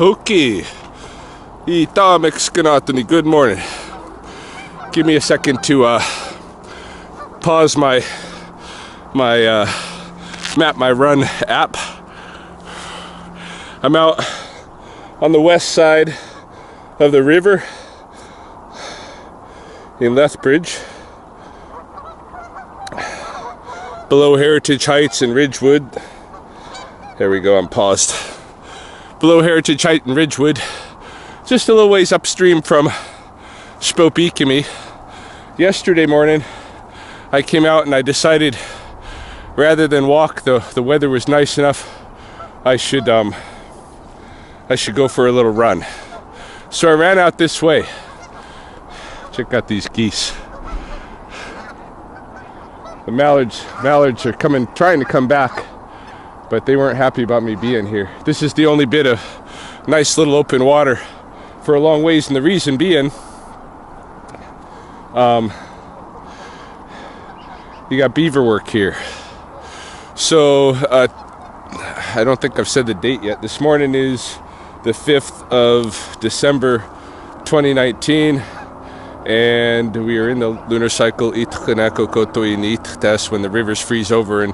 Okay. Good morning. Give me a second to pause my Map My Run app. I'm out on the west side of the river in Lethbridge, below Heritage Heights and Ridgewood. There we go, I'm paused. Below Heritage Heights and Ridgewood, just a little ways upstream from Spokane. Yesterday morning, I came out and I decided, rather than walk, the weather was nice enough, I should go for a little run. So I ran out this way. Check out these geese. The mallards are trying to come back, but they weren't happy about me being here. This is the only bit of nice little open water for a long ways, and the reason being, you got beaver work here. So I don't think I've said the date yet. This morning is the 5th of December 2019, and we are in the lunar cycle that's when the rivers freeze over, and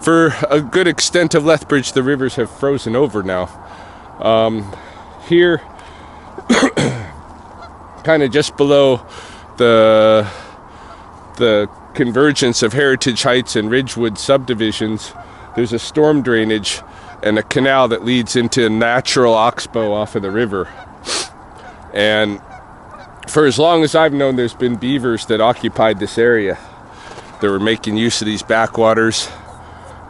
for a good extent of Lethbridge the rivers have frozen over now. Here kind of just below the convergence of Heritage Heights and Ridgewood subdivisions, there's a storm drainage and a canal that leads into a natural oxbow off of the river. And for as long as I've known, there's been beavers that occupied this area. They were making use of these backwaters,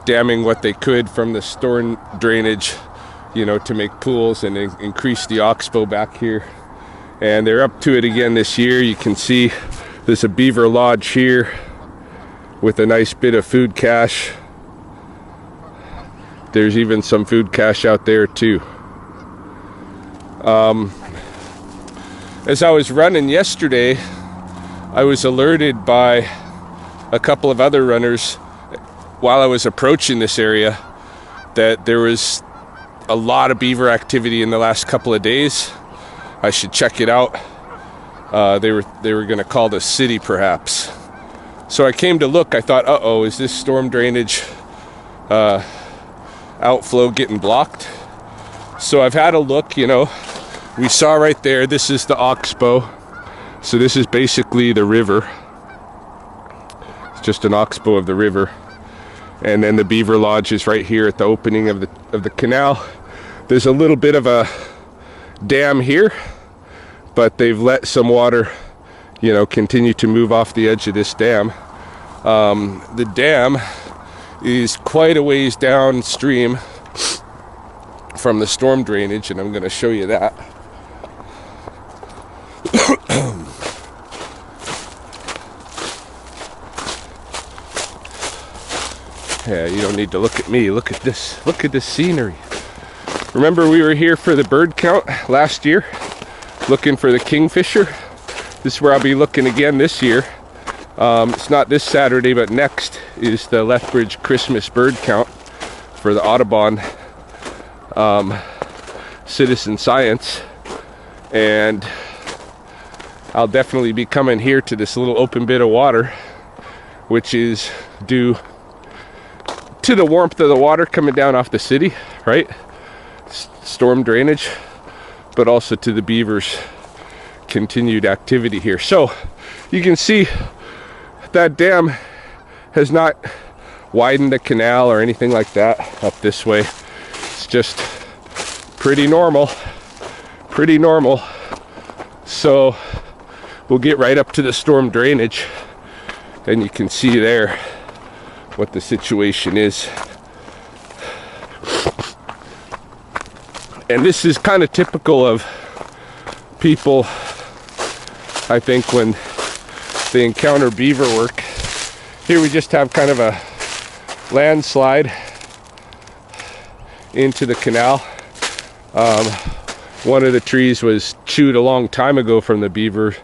damming what they could from the storm drainage, to make pools and increase the oxbow back here. And they're up to it again this year. You can see there's a beaver lodge here with a nice bit of food cache. There's even some food cache out there too. As I was running yesterday, I was alerted by a couple of other runners while I was approaching this area that there was a lot of beaver activity in the last couple of days. I should check it out. They were going to call the city perhaps. So I came to look. I thought, is this storm drainage outflow getting blocked? So I've had a look. We saw right there, this is the oxbow. So this is basically the river. It's just an oxbow of the river. And then the beaver lodge is right here at the opening of the canal. There's a little bit of a dam here, but they've let some water, continue to move off the edge of this dam. The dam is quite a ways downstream from the storm drainage, and I'm going to show you that. Yeah, you don't need to look at me. Look at this. Look at this scenery. Remember we were here for the bird count last year, looking for the kingfisher? This is where I'll be looking again this year. It's not this Saturday, but next is the Lethbridge Christmas bird count for the Audubon citizen science. And I'll definitely be coming here to this little open bit of water, which is due to the warmth of the water coming down off the city, right? Storm drainage, but also to the beavers' continued activity here. So you can see that dam has not widened the canal or anything like that up this way. It's just pretty normal. So we'll get right up to the storm drainage, and you can see there what the situation is. And this is kind of typical of people, I think, when they encounter beaver work. Here we just have kind of a landslide into the canal. One of the trees was chewed a long time ago from the beaver,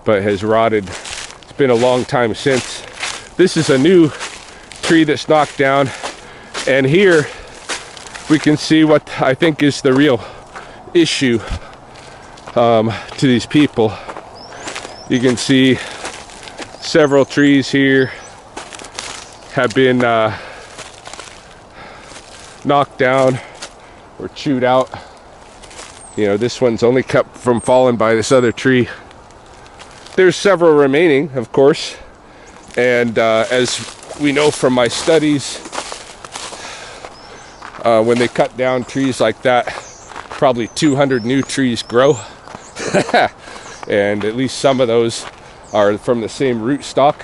but has rotted. It's been a long time since. This is a new tree that's knocked down, and here we can see what I think is the real issue to these people. You can see several trees here have been knocked down or chewed out. You know, this one's only kept from falling by this other tree. There's several remaining, of course, and as we know from my studies, when they cut down trees like that, probably 200 new trees grow. And at least some of those are from the same root stock,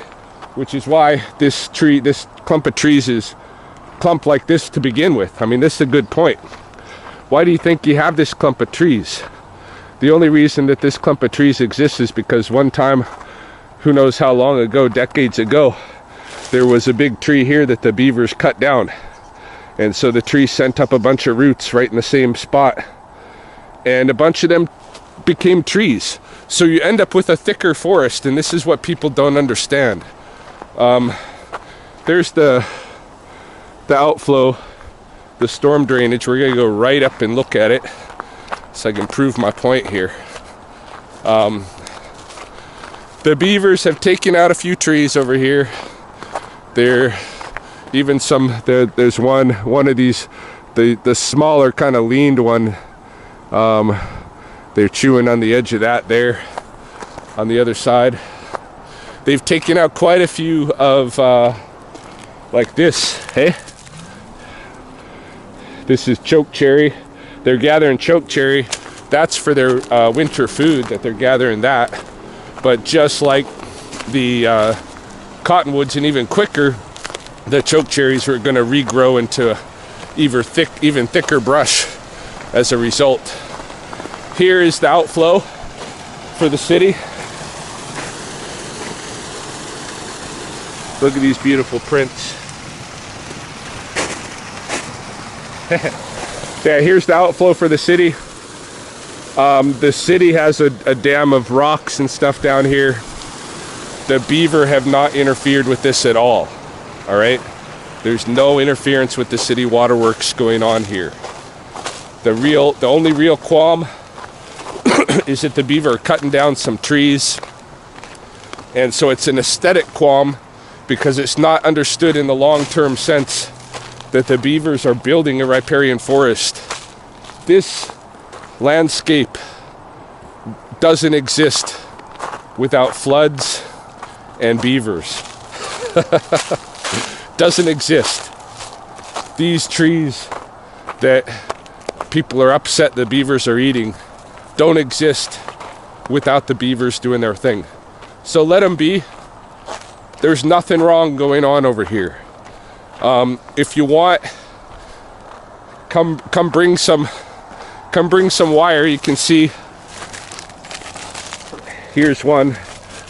which is why this clump of trees is clump like this to begin with. I mean, this is a good point. Why do you think you have this clump of trees? The only reason that this clump of trees exists is because one time, who knows how long ago, decades ago, there was a big tree here that the beavers cut down. And so the tree sent up a bunch of roots right in the same spot. And a bunch of them became trees. So you end up with a thicker forest, and this is what people don't understand. There's the outflow, the storm drainage. We're gonna go right up and look at it so I can prove my point here. The beavers have taken out a few trees over here. There's one of these, the smaller kind of leaned one. They're chewing on the edge of that there on the other side. They've taken out quite a few of like this, hey? This is choke cherry. They're gathering choke cherry. That's for their winter food that they're gathering that. But just like the cottonwoods and even quicker, the choke cherries are going to regrow into even thicker brush as a result. Here is the outflow for the city. Look at these beautiful prints. Yeah, here's the outflow for the city. The city has a dam of rocks and stuff down here. The beaver have not interfered with this at all. All right? There's no interference with the city waterworks going on here. The only real qualm is that the beaver are cutting down some trees. And so it's an aesthetic qualm because it's not understood in the long-term sense that the beavers are building a riparian forest. This landscape doesn't exist without floods and beavers. Doesn't exist. These trees that people are upset the beavers are eating don't exist without the beavers doing their thing. So let them be. There's nothing wrong going on over here. If you want, come bring some wire. You can see here's one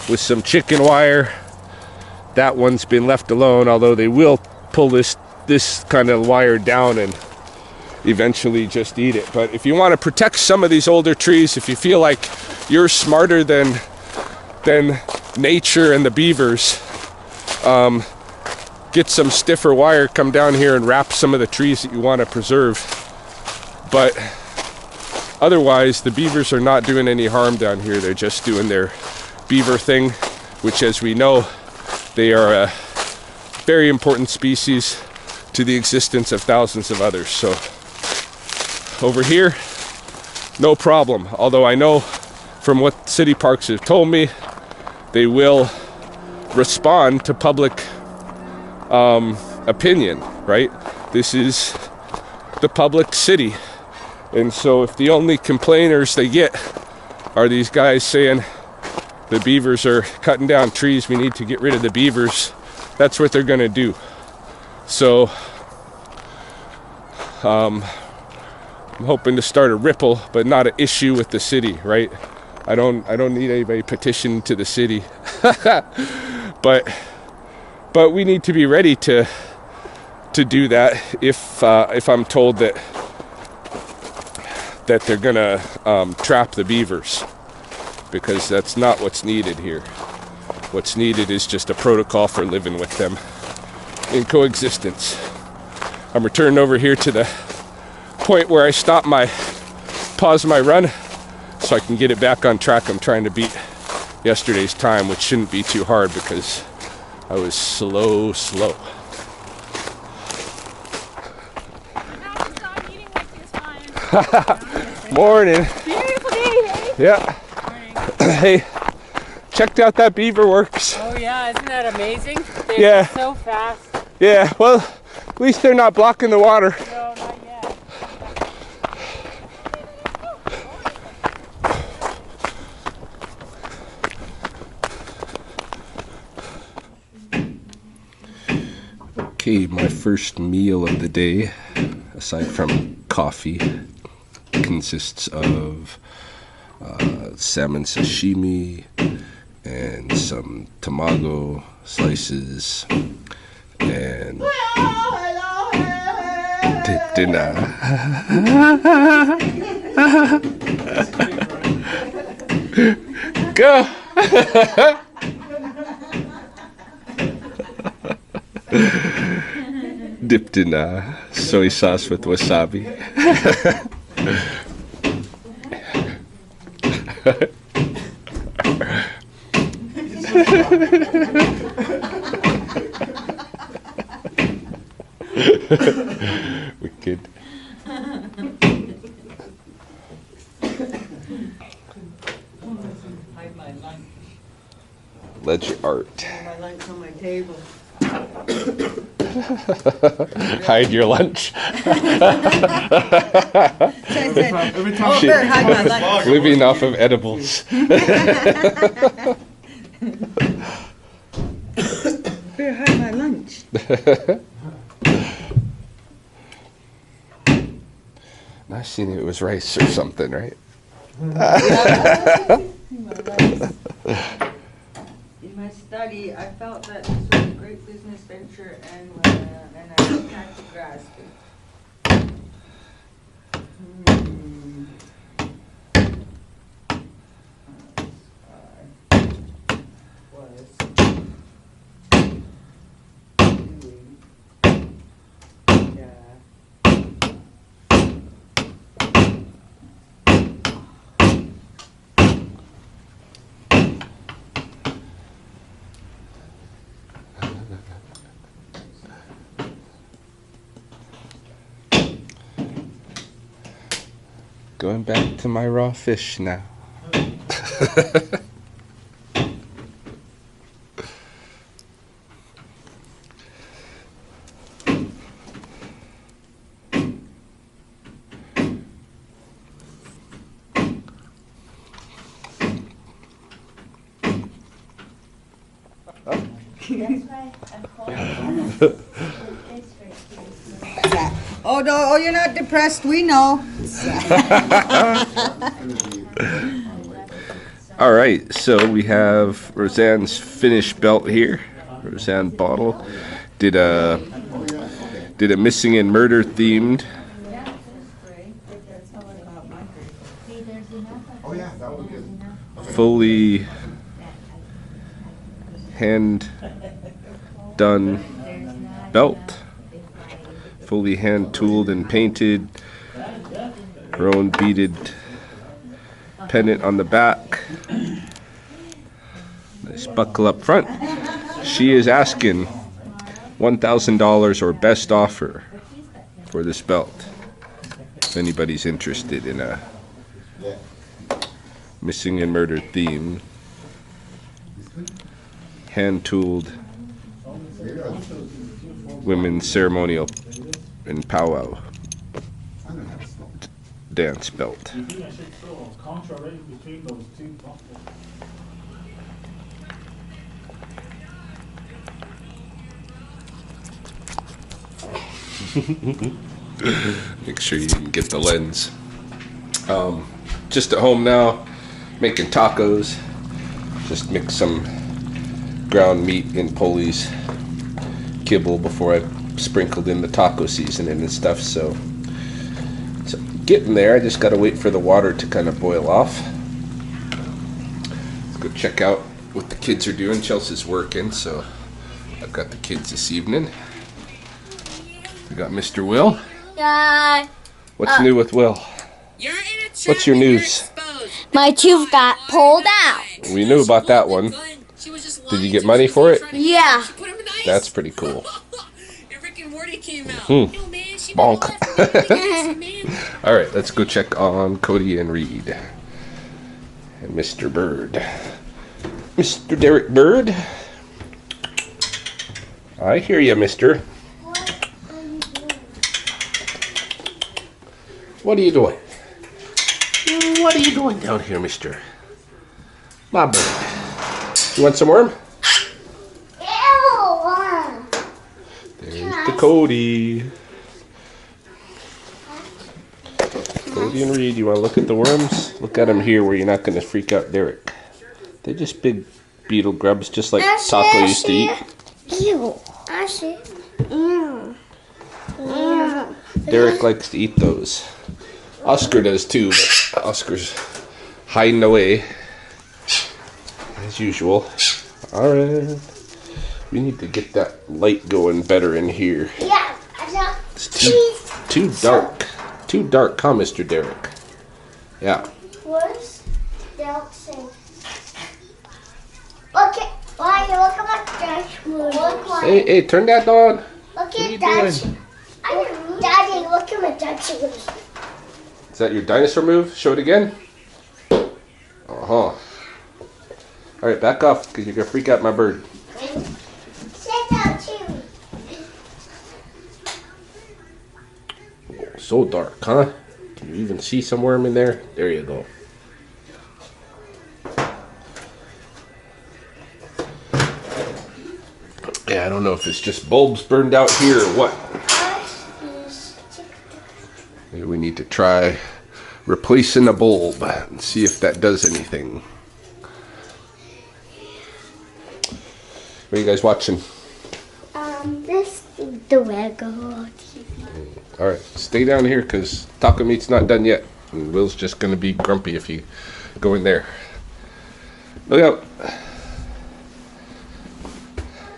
with some chicken wire. That one's been left alone, although they will pull this kind of wire down and eventually just eat it. But if you want to protect some of these older trees, if you feel like you're smarter than nature and the beavers, get some stiffer wire, come down here and wrap some of the trees that you want to preserve. But otherwise, the beavers are not doing any harm down here. They're just doing their beaver thing, which, as we know, they are a very important species to the existence of thousands of others. So over here, no problem. Although I know from what city parks have told me, they will respond to public opinion, right? This is the public city. And so if the only complainers they get are these guys saying the beavers are cutting down trees, we need to get rid of the beavers, that's what they're going to do. So I'm hoping to start a ripple, but not an issue with the city, right? I don't need anybody petitioning to the city. But we need to be ready to do that if I'm told that they're gonna trap the beavers, because that's not what's needed here. What's needed is just a protocol for living with them in coexistence. I'm returning over here to the point where I stopped my pause my run so I can get it back on track. I'm trying to beat yesterday's time, which shouldn't be too hard because I was slow. Morning. Beautiful day, hey? Yeah. Hey, checked out that Beaver works. Oh yeah, isn't that amazing? They Yeah. go so fast. Yeah, well, at least they're not blocking the water. No, not yet. Okay, my first meal of the day, aside from coffee, consists of salmon sashimi and some tamago slices and dinner. Go! Dipped in soy sauce with wasabi. Wicked. Hide my lunch. Ledger art. My lunch on my table. Hide your lunch. So I said, oh, She- there, hide my lunch. Living off of edibles. There, hide my lunch. I seen it was rice or something, right? In my study, I felt that this was a great business venture and I had to grasp it. Going back to my raw fish now. Oh, no, oh, you're not depressed, we know. All right, so we have Roseanne's finished belt here. Roseanne Bottle did a missing and murder themed fully hand done belt, fully hand tooled and painted, her own beaded pendant on the back, nice buckle up front. She is asking $1,000 or best offer for this belt. If anybody's interested in a missing and murder theme, hand tooled women's ceremonial and powwow dance belt. Make sure you can get the lens. Just at home now, making tacos. Just mix some ground meat in Poli's kibble before I sprinkled in the taco seasoning and stuff. So getting there. I just gotta wait for the water to kind of boil off. Let's go check out what the kids are doing. Chelsea's working, so I've got the kids this evening. We got Mr. Will. Yeah. What's new with Will? You're in a What's your news? My tooth got pulled out. We knew about that one. Did you get money for it? Yeah. That's pretty cool. Bonk. All right, let's go check on Cody and Reed. And Mr. Bird. Mr. Derek Bird. I hear you, mister. What are you doing? What are you doing down here, mister? My bird. You want some worm? There's the Cody. Cody and Reed, you want to look at the worms? Look at them here where you're not going to freak out Derek. They're just big beetle grubs, just like Taco used to eat. Ew. Ashy. Ew. Ew. Derek likes to eat those. Oscar does too, but Oscar's hiding away as usual. All right. We need to get that light going better in here. Yeah. It's too dark. Too dark, huh, Mr. Derek? Yeah. What's Derek saying? Okay. Why you look at my dashboard? Hey, turn that on. Look What are you at that. doing? Daddy, look at my dashboard. Is that your dinosaur move? Show it again. Uh-huh. All right, back off, because you're going to freak out my bird. Sit down, too. So dark, huh? Can you even see some worm in there? There you go. Yeah, I don't know if it's just bulbs burned out here or what. Maybe we need to try replacing a bulb and see if that does anything. What are you guys watching? This is the regular TV. All right, stay down here because taco meat's not done yet. And Will's just going to be grumpy if you go in there. Look out.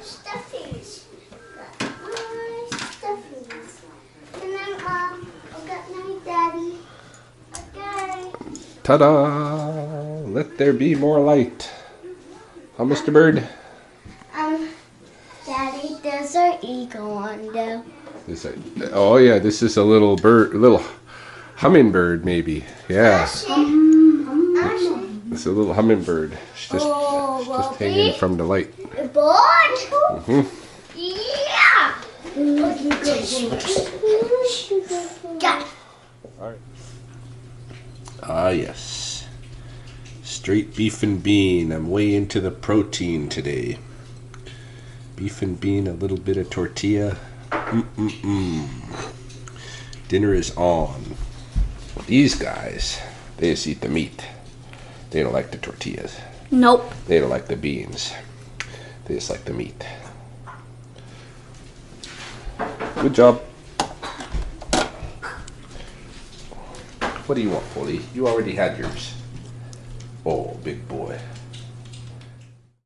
Stuffies. My stuffies. And then, I got my daddy. Okay. Ta-da! Let there be more light. Huh, Mr. Bird? Daddy, there's an eagle on there. Oh yeah, this is a little bird, a little hummingbird maybe. Yeah, it's a little hummingbird. It's just hanging from the light. Bird? Yeah. All right. Ah yes, straight beef and bean. I'm way into the protein today. Beef and bean, a little bit of tortilla. Dinner is on. These guys, they just eat the meat. They don't like the tortillas. Nope. They don't like the beans. They just like the meat. Good job. What do you want, Polly? You already had yours. Oh, big boy.